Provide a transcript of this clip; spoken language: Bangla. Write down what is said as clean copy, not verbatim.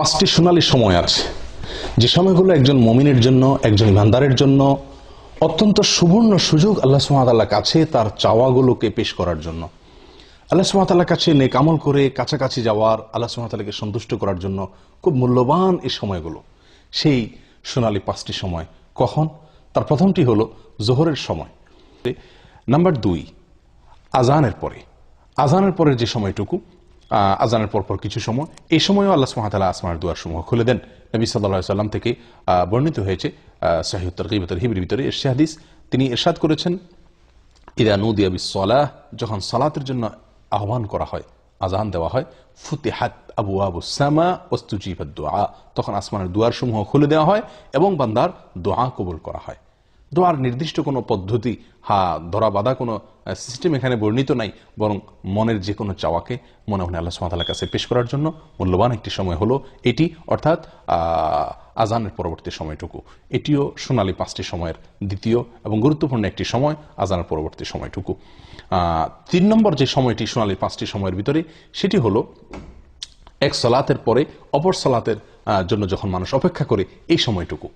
পাঁচটি সোনালী সময় আছে, যে সময়গুলো একজন মুমিনের জন্য, একজন ইমানদারের জন্য অত্যন্ত সুবর্ণ সুযোগ আল্লাহ সুবহানাহু ওয়া তাআলার কাছে তার চাওয়াগুলোকে পেশ করার জন্য, আল্লাহ সুবহানাহু ওয়া তাআলার কাছে নেক আমল করে কাছাকাছি যাওয়ার, আল্লাহ সুবহানাহু ওয়া তাআলাকে সন্তুষ্ট করার জন্য খুব মূল্যবান এই সময়গুলো। সেই সোনালী পাঁচটি সময় কখন? তার প্রথমটি হলো জোহরের সময়। নাম্বার 2, আজানের পরে। আজানের পরের যে সময়টুকু, আজানের পর কিছু সময়, এই সময়ও আল্লাহ সুবহানাহু ওয়া তাআলা আসমানের দুয়ারসমূহ খুলে দেন। নবী সাল্লাল্লাহু আলাইহি ওয়াসাল্লাম থেকে বর্ণিত হয়েছে সহিহ তারগীব ওয়া তারহিবের ভিতরে এর হাদিস, তিনি ইরশাদ করেছেন, ইযা নুদিয়া বিস-সালাহ, যখন সালাতের জন্য আহ্বান করা হয়, আজান দেওয়া হয়, ফুতিহাত আবওয়াবুস সামা ওয়াস্তুজিবাদ দুআ, তখন আসমানের দুয়ারসমূহ খুলে দেওয়া হয় এবং বান্দার দোয়া কবুল করা হয়। দোয়ার নির্দিষ্ট কোনো পদ্ধতি, ধরা বাঁধা কোনো সিস্টেম এখানে বর্ণিত নাই, বরং মনের যে কোনো চাওয়াকে মনে মনে আল্লাহ সুবহানাহু ওয়া তাআলার কাছে পেশ করার জন্য মূল্যবান একটি সময় হলো এটি, অর্থাৎ আজানের পরবর্তী সময়টুকু। এটিও সোনালী পাঁচটি সময়ের দ্বিতীয় এবং গুরুত্বপূর্ণ একটি সময়, আজানের পরবর্তী সময়টুকু। 3 নম্বর যে সময়টি সোনালী পাঁচটি সময়ের ভিতরে, সেটি হলো এক সালাতের পরে অপর সালাতের জন্য যখন মানুষ অপেক্ষা করে, এই সময়টুকু।